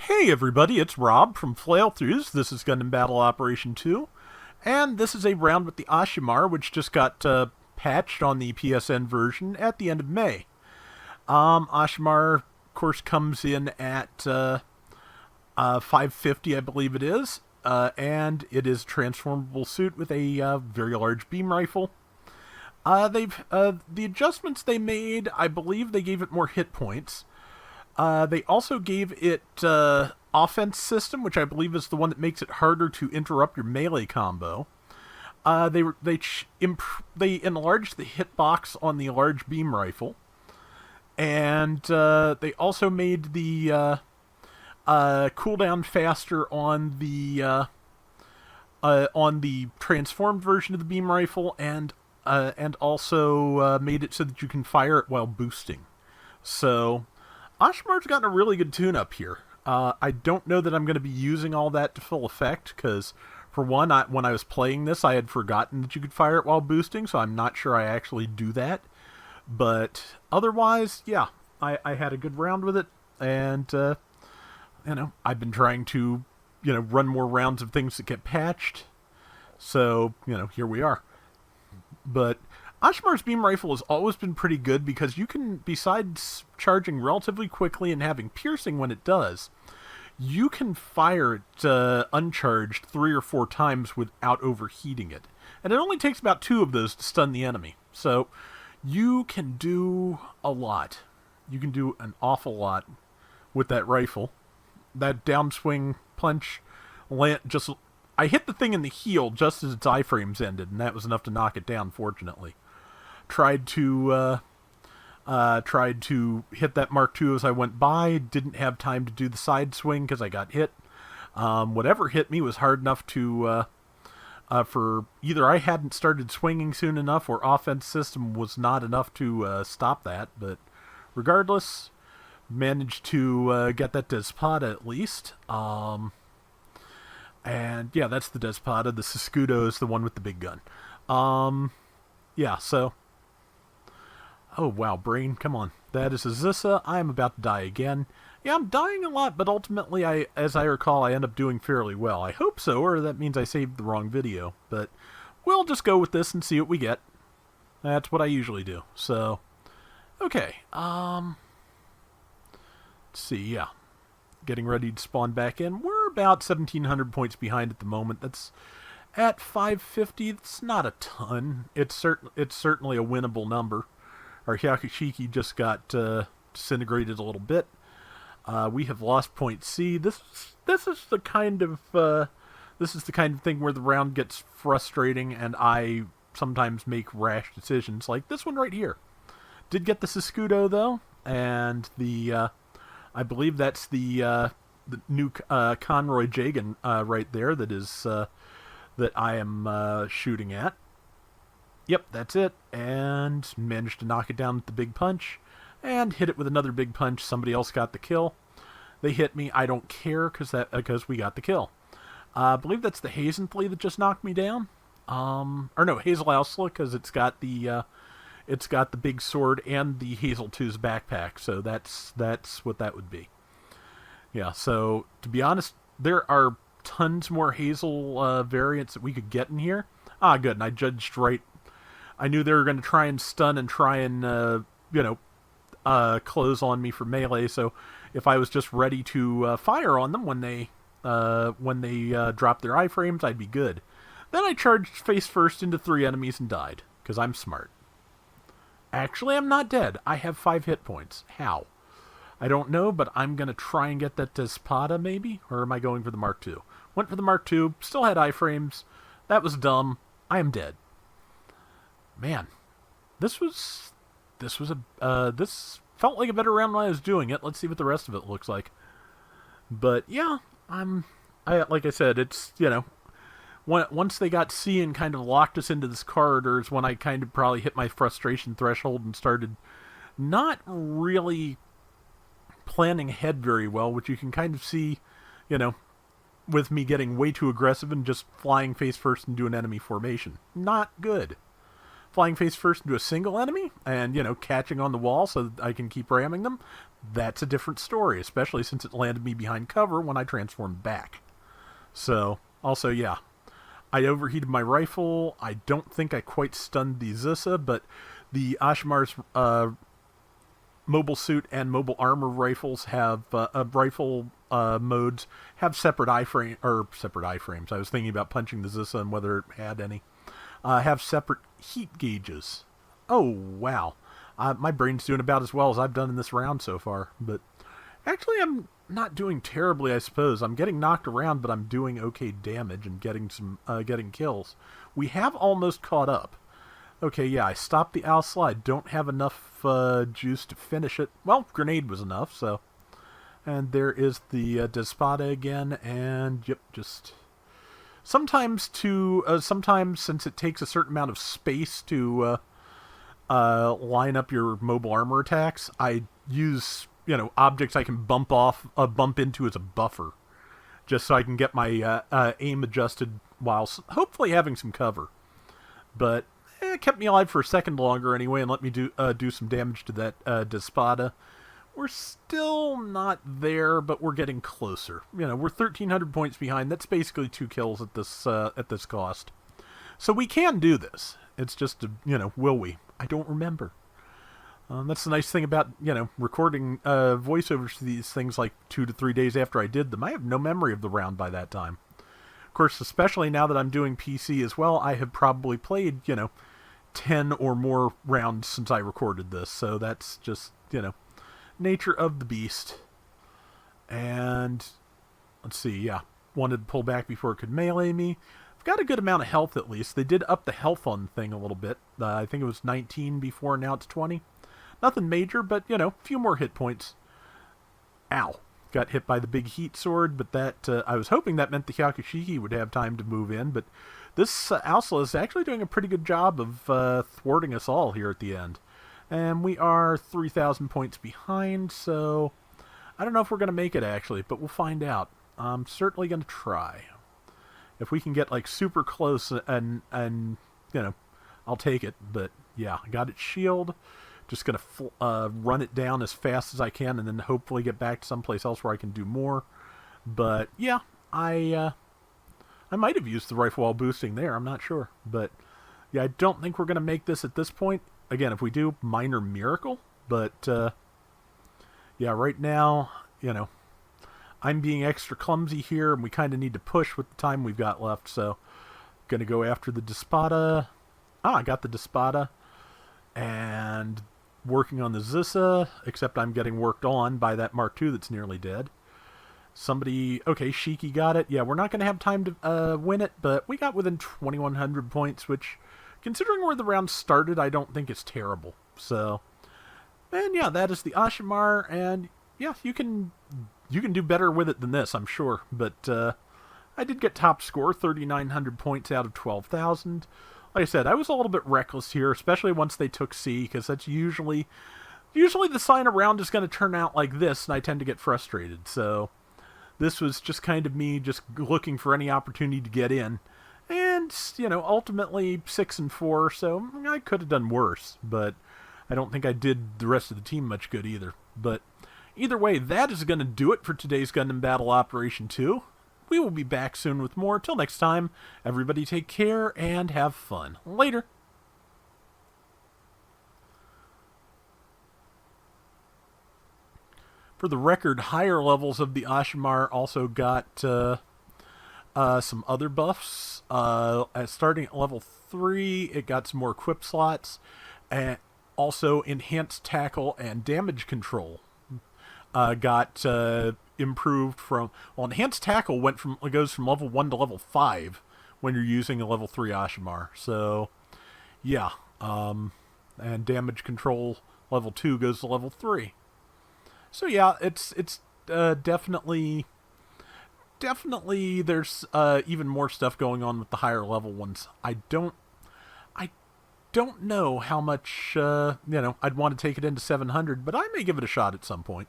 Hey everybody, it's Rob from Flailthroughs. This is Gundam Battle Operation 2, and this is a round with the Asshimar, which just got patched on the PSN version at the end of May. Asshimar, of course, comes in at 550, I believe it is, and it is a transformable suit with a very large beam rifle. The adjustments they made, I believe they gave it more hit points. They also gave it offense system, which I believe is the one that makes it harder to interrupt your melee combo. They enlarged the hitbox on the large beam rifle, and they also made the cooldown faster on the transformed version of the beam rifle, and also made it so that you can fire it while boosting. So Ashmar's gotten a really good tune-up here. I don't know that I'm going to be using all that to full effect, because, for one, when I was playing this, I had forgotten that you could fire it while boosting, so I'm not sure I actually do that. But otherwise, yeah, I had a good round with it, and, I've been trying to, run more rounds of things that get patched. So, here we are. But Ashmar's beam rifle has always been pretty good because you can, besides charging relatively quickly and having piercing when it does, you can fire it uncharged 3 or 4 times without overheating it. And it only takes about 2 of those to stun the enemy. So you can do a lot. You can do an awful lot with that rifle. That downswing punch, I hit the thing in the heel just as its iframes ended, and that was enough to knock it down, fortunately. Tried to hit that Mark II as I went by. Didn't have time to do the side swing because I got hit. Whatever hit me was hard enough to for either I hadn't started swinging soon enough or offense system was not enough to stop that. But regardless, managed to get that Despada at least. And yeah, that's the Despada. The Siskudo is the one with the big gun. Yeah, so. Oh, wow, brain, come on. That is a Zissa. I am about to die again. Yeah, I'm dying a lot, but ultimately, as I recall, I end up doing fairly well. I hope so, or that means I saved the wrong video. But we'll just go with this and see what we get. That's what I usually do. So, okay. Let's see, yeah. Getting ready to spawn back in. We're about 1,700 points behind at the moment. That's at 550. It's not a ton. It's certainly a winnable number. Our Hyakushiki just got disintegrated a little bit. We have lost point C. This is the kind of thing where the round gets frustrating, and I sometimes make rash decisions, like this one right here. Did get the Siskudo though, and the I believe that's the new Conroy Jagan right there. That is that I am shooting at. Yep, that's it, and managed to knock it down with the big punch, and hit it with another big punch. Somebody else got the kill. They hit me. I don't care because we got the kill. I believe that's the Hazenflea that just knocked me down. Or no, Hazel Ausla, because it's got the big sword and the Hazel 2's backpack. So that's what that would be. Yeah. So to be honest, there are tons more Hazel variants that we could get in here. Ah, good. And I judged right. I knew they were going to try and stun and try and, close on me for melee. So if I was just ready to fire on them when they dropped their iframes, I'd be good. Then I charged face first into 3 enemies and died, because I'm smart. Actually, I'm not dead. I have 5 hit points. How? I don't know, but I'm going to try and get that Despada, maybe? Or am I going for the Mark II? Went for the Mark II, still had iframes. That was dumb. I am dead. Man, this felt like a better round when I was doing it. Let's see what the rest of it looks like. But yeah, like I said, it's, once they got C and kind of locked us into this corridor is when I kind of probably hit my frustration threshold and started not really planning ahead very well, which you can kind of see, with me getting way too aggressive and just flying face first into an enemy formation. Not good. flying face first into a single enemy and, catching on the wall so that I can keep ramming them, that's a different story, especially since it landed me behind cover when I transformed back. So, also, yeah, I overheated my rifle. I don't think I quite stunned the Zissa, but the Asshimar's mobile suit and mobile armor rifles have rifle modes have separate iframes. I was thinking about punching the Zissa and whether it had any. Have separate heat gauges. Oh, wow. My brain's doing about as well as I've done in this round so far. But actually, I'm not doing terribly, I suppose. I'm getting knocked around, but I'm doing okay damage and getting kills. We have almost caught up. Okay, yeah, I stopped the owl slide. Don't have enough juice to finish it. Well, grenade was enough, so. And there is the Despada again, and yep, just... Sometimes since it takes a certain amount of space to line up your mobile armor attacks, I use, objects I can bump into as a buffer, just so I can get my aim adjusted while hopefully having some cover. But it kept me alive for a second longer anyway, and let me do some damage to that Despada. We're still not there, but we're getting closer. We're 1,300 points behind. That's basically 2 kills at this cost. So we can do this. It's just, will we? I don't remember. That's the nice thing about, recording voiceovers to these things like 2 to 3 days after I did them. I have no memory of the round by that time. Of course, especially now that I'm doing PC as well, I have probably played, 10 or more rounds since I recorded this. So that's just, nature of the beast. And let's see, yeah, wanted to pull back before it could melee me. I've got a good amount of health at least. They did up the health on the thing a little bit. I think it was 19 before, now it's 20. Nothing major, but, a few more hit points. Ow. Got hit by the big heat sword, but that I was hoping that meant the Hyakushiki would have time to move in, but this Alcela is actually doing a pretty good job of thwarting us all here at the end. And we are 3,000 points behind, so I don't know if we're going to make it, actually, but we'll find out. I'm certainly going to try. If we can get, super close and I'll take it. But, yeah, I got its shield. Just going to run it down as fast as I can and then hopefully get back to someplace else where I can do more. But, yeah, I might have used the rifle while boosting there. I'm not sure. But, yeah, I don't think we're going to make this at this point. Again, if we do, minor miracle. But, yeah, right now, I'm being extra clumsy here, and we kind of need to push with the time we've got left. So, going to go after the Despada. I got the Despada. And working on the Zissa, except I'm getting worked on by that Mark II that's nearly dead. Okay, Shiki got it. Yeah, we're not going to have time to win it, but we got within 2,100 points, which, considering where the round started, I don't think it's terrible. So, and yeah, that is the Asshimar, and yeah, you can do better with it than this, I'm sure. But I did get top score, 3,900 points out of 12,000. Like I said, I was a little bit reckless here, especially once they took C, because that's usually the sign a round is going to turn out like this, and I tend to get frustrated. So this was just kind of me just looking for any opportunity to get in. And, ultimately 6-4, so I could have done worse, but I don't think I did the rest of the team much good either. But either way, that is going to do it for today's Gundam Battle Operation 2. We will be back soon with more. Till next time, everybody take care and have fun. Later. For the record, higher levels of the Asshimar also got some other buffs. Starting at level 3, it got some more equip slots. And also, enhanced tackle and damage control got improved from... Well, enhanced tackle goes from level 1 to level 5 when you're using a level 3 Asshimar. So, yeah. And damage control level 2 goes to level 3. So, yeah, it's definitely there's even more stuff going on with the higher level ones. I don't know how much, I'd want to take it into 700, but I may give it a shot at some point.